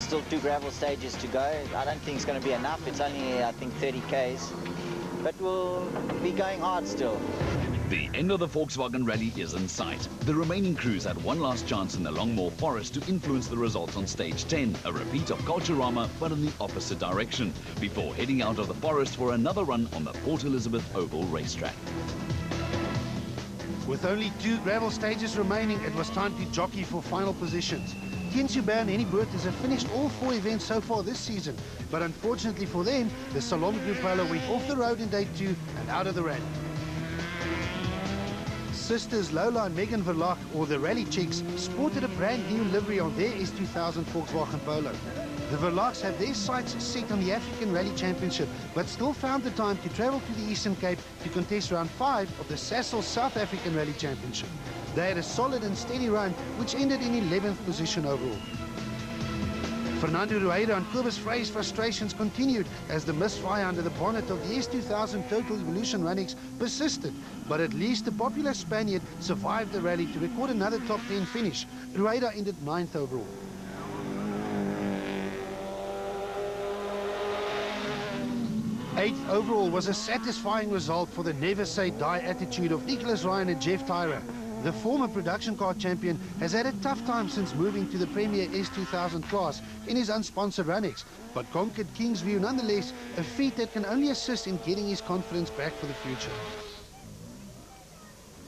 still 2 gravel stages to go. I don't think it's going to be enough. It's only, I think, 30 Ks. But we'll be going hard still. The end of the Volkswagen Rally is in sight. The remaining crews had one last chance in the Longmore Forest to influence the results on stage 10, a repeat of Culturama, but in the opposite direction, before heading out of the forest for another run on the Port Elizabeth Oval racetrack. With only 2 gravel stages remaining, it was time to jockey for final positions. Ken Subban and Henny Boerters have finished all 4 events so far this season, but unfortunately for them, the Salom Group Polo went off the road in day 2 and out of the rally. Sisters Lola and Megan Verloch, or the Rally Chicks, sported a brand new livery on their S2000 Volkswagen Polo. The Verlochs have their sights set on the African Rally Championship, but still found the time to travel to the Eastern Cape to contest round 5 of the Sasol South African Rally Championship. They had a solid and steady run, which ended in 11th position overall. Fernando Rueda and Kobus Frey's frustrations continued as the misfire under the bonnet of the S2000 Total Evolution Runnix persisted, but at least the popular Spaniard survived the rally to record another top 10 finish. Rueda ended 9th overall. 8th overall was a satisfying result for the never say die attitude of Nicholas Ryan and Jeff Tyra. The former production car champion has had a tough time since moving to the Premier S2000 class in his unsponsored Runnix, but conquered Kingsview nonetheless, a feat that can only assist in getting his confidence back for the future.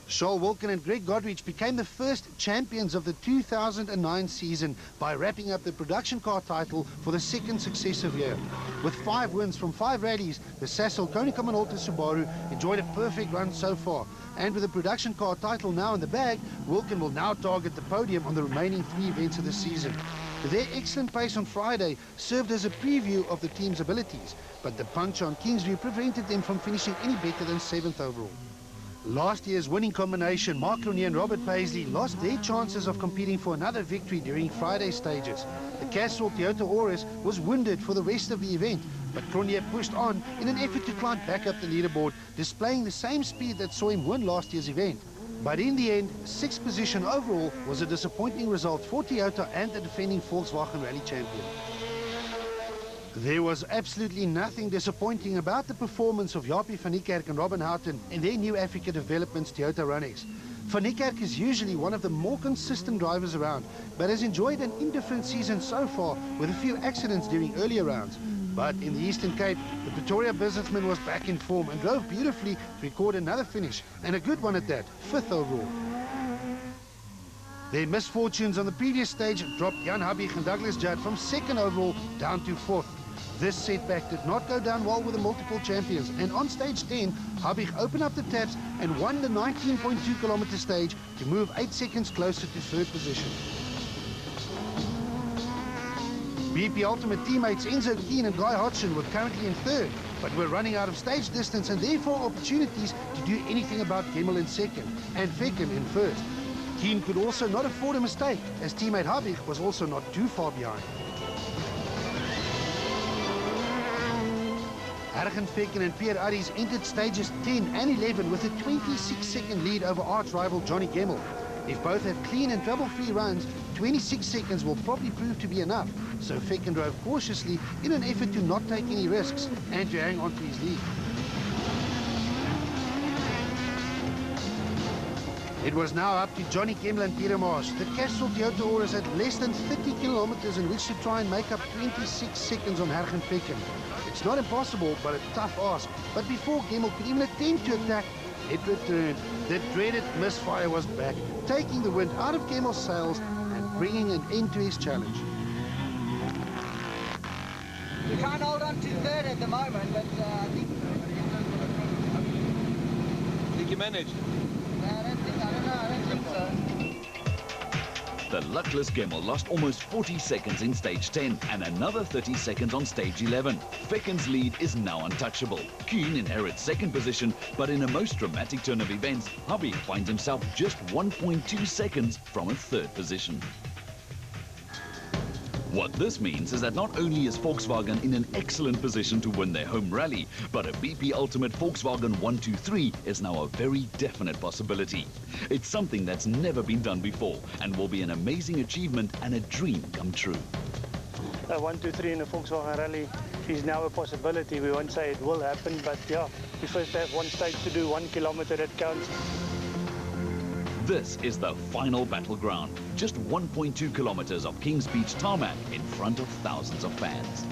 Charles Wilkin and Greg Godrich became the first champions of the 2009 season by wrapping up the production car title for the 2nd successive year. With 5 wins from 5 rallies, the Sasol Konica Minolta Subaru enjoyed a perfect run so far. And with the production car title now in the bag, Wilkin will now target the podium on the remaining 3 events of the season. Their excellent pace on Friday served as a preview of the team's abilities, but the punch on Kingsview prevented them from finishing any better than 7th overall. Last year's winning combination, Mark Cronje and Robert Paisley, lost their chances of competing for another victory during Friday's stages. The Castrol Toyota Auris was wounded for the rest of the event, but Cronje pushed on in an effort to climb back up the leaderboard, displaying the same speed that saw him win last year's event. But in the end, 6th position overall was a disappointing result for Toyota and the defending Volkswagen Rally champion. There was absolutely nothing disappointing about the performance of Japie van Niekerk and Robin Houghton in their new Africa Developments Toyota Runnix. Van Niekerk is usually one of the more consistent drivers around, but has enjoyed an indifferent season so far with a few accidents during earlier rounds. But in the Eastern Cape, the Pretoria businessman was back in form and drove beautifully to record another finish, and a good one at that, 5th overall. Their misfortunes on the previous stage dropped Jan Habig and Douglas Judd from 2nd overall down to 4th. This setback did not go down well with the multiple champions, and on stage 10, Habig opened up the taps and won the 19.2 kilometer stage to move 8 seconds closer to 3rd position. BP Ultimate teammates Enzo Keen and Guy Hodgson were currently in 3rd, but were running out of stage distance and therefore opportunities to do anything about Gemmel in 2nd and Feckham in 1st. Keen could also not afford a mistake, as teammate Habig was also not too far behind. Argen Feckham and Pierre Aries entered stages 10 and 11 with a 26-second lead over arch rival Johnny Gemmel. If both have clean and trouble-free runs, 26 seconds will probably prove to be enough, so Feckham drove cautiously in an effort to not take any risks and to hang on to his lead. It was now up to Johnny Gemmel and Peter Maas. The Castrol Toyota Auris had less than 30 kilometers in which to try and make up 26 seconds on Argen Feckham. It's not impossible, but a tough ask. But before Gemmel could even attempt to attack, it returned. The dreaded misfire was back, taking the wind out of Gemmel's sails and bringing an end to his challenge. We can't hold on to 3rd at the moment, but I think you managed. I don't think so. The luckless Gemmel lost almost 40 seconds in stage 10 and another 30 seconds on stage 11. Feckham's lead is now untouchable. Kuhn inherits 2nd position, but in a most dramatic turn of events, Habig finds himself just 1.2 seconds from a 3rd position. What this means is that not only is Volkswagen in an excellent position to win their home rally, but a BP Ultimate Volkswagen 123 is now a very definite possibility. It's something that's never been done before and will be an amazing achievement and a dream come true. 1, 2, 3 in the Volkswagen Rally is now a possibility. We won't say it will happen, but yeah, we first have one stage to do, 1 kilometer that counts. This is the final battleground. Just 1.2 kilometers of Kings Beach tarmac in front of thousands of fans.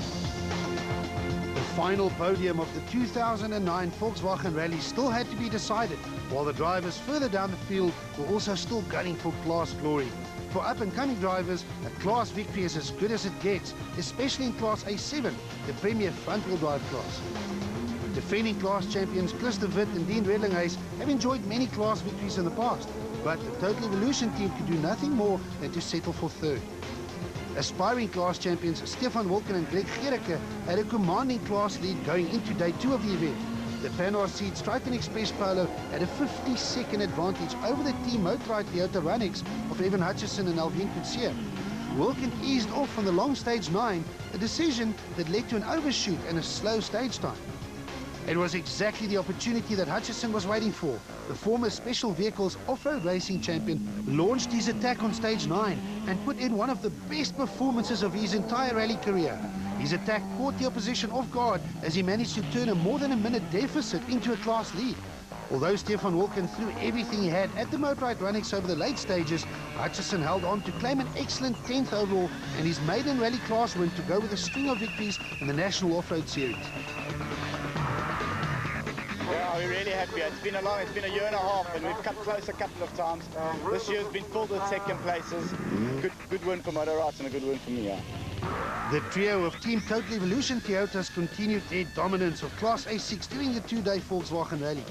The final podium of the 2009 Volkswagen Rally still had to be decided, while the drivers further down the field were also still gunning for class glory. For up-and-coming drivers, a class victory is as good as it gets, especially in Class A7, the premier front-wheel drive class. Defending class champions Chris de Wit and Dean Redlinghuis have enjoyed many class victories in the past, but the Total Evolution team could do nothing more than to settle for third. Aspiring class champions Stefan Wolken and Greg Gericke had a commanding class lead going into day 2 of the event. The Panhard seed Striken Express Polo had a 50-second advantage over the team motorized Toyota Runnix of Evan Hutchison and Alvin Coetzee. Wolken eased off from the long stage 9, a decision that led to an overshoot and a slow stage time. It was exactly the opportunity that Hutchison was waiting for. The former Special Vehicles off-road racing champion launched his attack on stage 9 and put in one of the best performances of his entire rally career. His attack caught the opposition off guard as he managed to turn a more than a minute deficit into a class lead. Although Stefan Wolken threw everything he had at the motorized Runnix over the late stages, Hutchison held on to claim an excellent 10th overall and his maiden rally class win to go with a string of victories in the National Off-Road Series. Yeah, we're really happy. It's been a year and a half, and we've come close a couple of times. This year's been filled with second places. Good win for Motor Rights and a good win for me. Yeah. The trio of Team Total Evolution Toyotas continued their dominance of Class A6 during the 2-day Volkswagen Rally.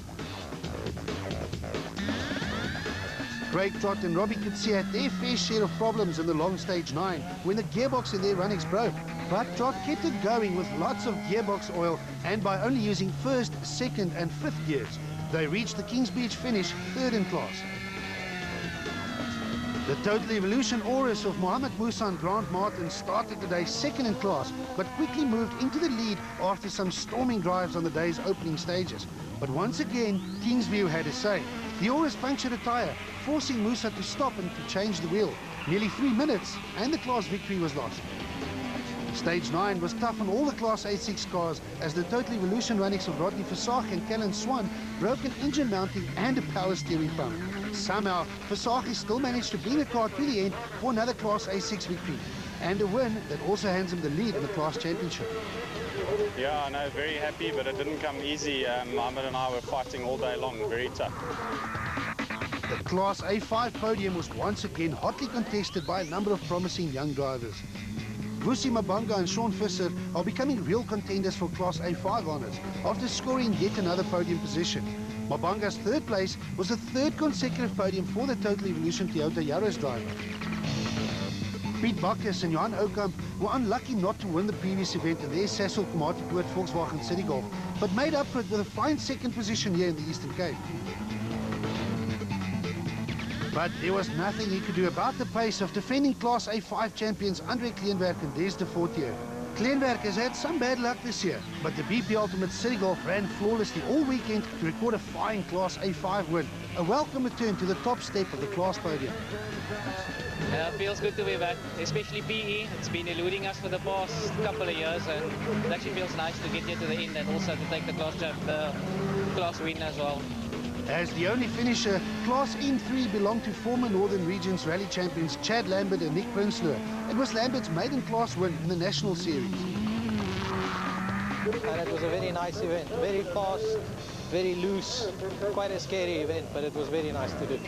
Craig Trott and Robbie Coetzee had their fair share of problems in the long stage 9 when the gearbox in their Runnix broke. But Trott kept it going with lots of gearbox oil and by only using 1st, 2nd and 5th gears. They reached the Kings Beach finish 3rd in class. The Total Evolution Aurus of Mohamed Musa and Grant Martin started the day 2nd in class, but quickly moved into the lead after some storming drives on the day's opening stages. But once again, Kingsview had a say. The Aurus punctured a tyre, forcing Musa to stop and to change the wheel. Nearly 3 minutes, and the class victory was lost. Stage 9 was tough on all the Class A6 cars as the Total Evolution Runnix of Rodney Versage and Callan Swan broke an engine mounting and a power steering pump. Somehow, Versage still managed to bring the car to the end for another Class A6 victory and a win that also hands him the lead in the class championship. Yeah, I know, very happy, but it didn't come easy. Mohamed and I were fighting all day long, very tough. The Class A5 podium was once again hotly contested by a number of promising young drivers. Vusi Mabanga and Sean Visser are becoming real contenders for Class A5 honours after scoring yet another podium position. Mabanga's 3rd place was the 3rd consecutive podium for the Total Evolution Toyota Yaris driver. Piet Bacchus and Johan Oukamp were unlucky not to win the previous event in their Sasol Komatipoort Volkswagen City Golf, but made up for it with a fine 2nd position here in the Eastern Cape. But there was nothing he could do about the pace of defending Class A5 champions Andre Kleinwerk and Des de Fortier. Kleinwerk has had some bad luck this year, but the BP Ultimate City Golf ran flawlessly all weekend to record a fine Class A5 win, a welcome return to the top step of the class podium. Feels good to be back, especially PE. It's been eluding us for the past couple of years, and it actually feels nice to get here to the end and also to take the class win as well. As the only finisher, Class N3 belonged to former Northern Regions rally champions Chad Lambert and Nick Prinsloo. It was Lambert's maiden class win in the National Series. And it was a very nice event, very fast, very loose, quite a scary event, but it was very nice to do.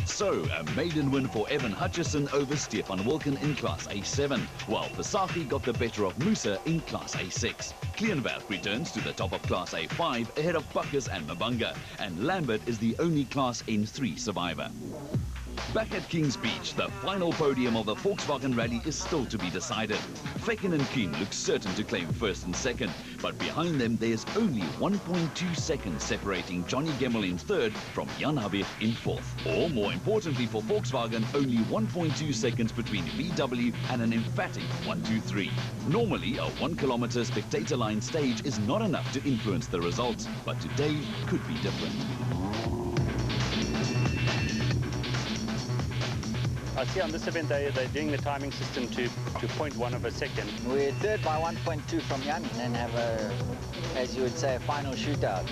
So, a maiden win for Evan Hutchison over Stefan Wolken in Class A7, while Versage got the better of Musa in Class A6. Kleinwerk returns to the top of Class A5 ahead of Bacchus and Mabanga, and Lambert is the only Class N3 survivor. Back at Kings Beach, the final podium of the Volkswagen Rally is still to be decided. Fecken and Keen look certain to claim 1st and 2nd, but behind them there's only 1.2 seconds separating Johnny Gemmell in 3rd from Jan Habig in 4th. Or more importantly for Volkswagen, only 1.2 seconds between VW and an emphatic 1-2-3. Normally, a 1 kilometer spectator line stage is not enough to influence the results, but today could be different. I see on this event they're doing the timing system to 0.1 of a second. We're third by 1.2 from Jan and have a, as you would say, a final shootout.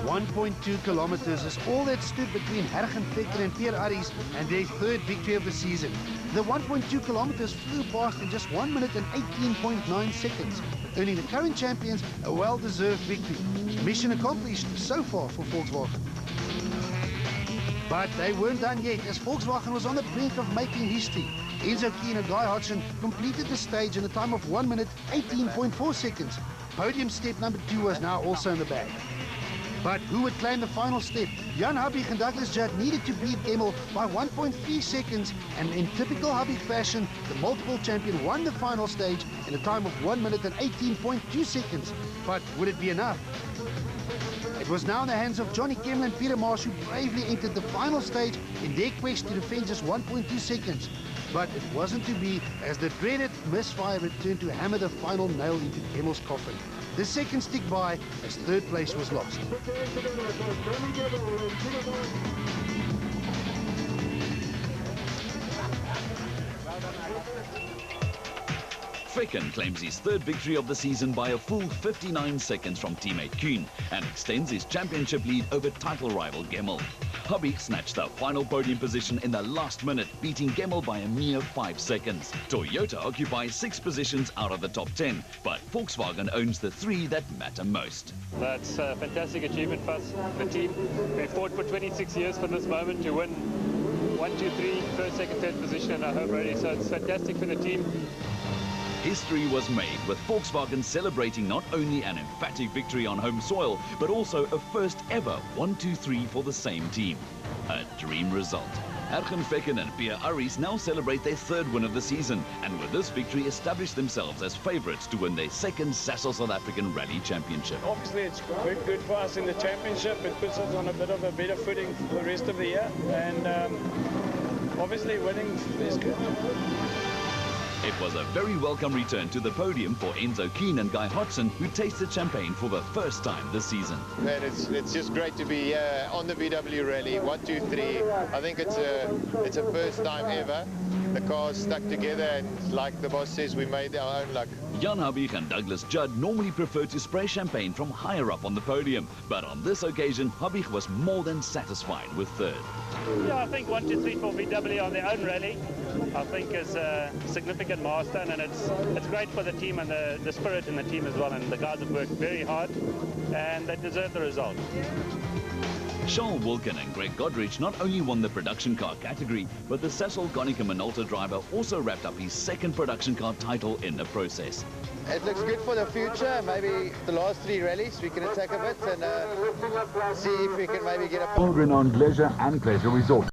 1.2 kilometers is all that stood between Hergen Vekken and Pierre Arries and their third victory of the season. The 1.2 kilometers flew past in just 1 minute and 18.9 seconds, earning the current champions a well-deserved victory. Mission accomplished so far for Volkswagen. But they weren't done yet, as Volkswagen was on the brink of making history. Enzo Keane and Guy Hodgson completed the stage in a time of 1 minute 18.4 seconds. Podium step number 2 was now also in the bag. But who would claim the final step? Jan Habig and Douglas Judd needed to beat Gemmel by 1.3 seconds, and in typical Habig fashion, the multiple champion won the final stage in a time of 1 minute and 18.2 seconds. But would it be enough? It was now in the hands of Johnny Kemmel and Peter Marsh, who bravely entered the final stage in their quest to defend just 1.2 seconds. But it wasn't to be, as the dreaded misfire returned to hammer the final nail into Gemmel's coffin. The seconds ticked by as third place was lost. Vekken claims his third victory of the season by a full 59 seconds from teammate Kuhn and extends his championship lead over title rival Gemmel. Habig snatched the final podium position in the last minute, beating Gemmel by a mere 5 seconds. Toyota occupies 6 positions out of the top 10, but Volkswagen owns the 3 that matter most. That's a fantastic achievement for us, the team. We fought for 26 years for this moment to win 1, 2, 3, first, second, third position in our home rally, so it's fantastic for the team. History was made with Volkswagen celebrating not only an emphatic victory on home soil, but also a first ever 1, 2, 3 for the same team. A dream result. Hergen Vekken and Pierre Arries now celebrate their third win of the season, and with this victory established themselves as favourites to win their second Sasol South African Rally Championship. Obviously it's good for us in the championship. It puts us on a bit of a better footing for the rest of the year, and obviously winning is good. It was a very welcome return to the podium for Enzo Keane and Guy Hodgson, who tasted champagne for the first time this season. Man, it's just great to be here on the VW Rally, 1, 2, 3. I think it's a first time ever. The cars stuck together, and like the boss says, we made our own luck. Jan Habig and Douglas Judd normally prefer to spray champagne from higher up on the podium, but on this occasion, Habig was more than satisfied with third. Yeah, I think 1, 2, 3 for VW on their own rally, I think is a significant milestone, and it's great for the team and the spirit in the team as well, and the guys have worked very hard and they deserve the result. Charles Wilkin and Greg Godrich not only won the production car category, but the Sasol Konica Minolta driver also wrapped up his second production car title in the process. It looks good for the future. Maybe the last 3 rallies we can attack a bit and see if we can maybe get a... World-renowned leisure and pleasure resort.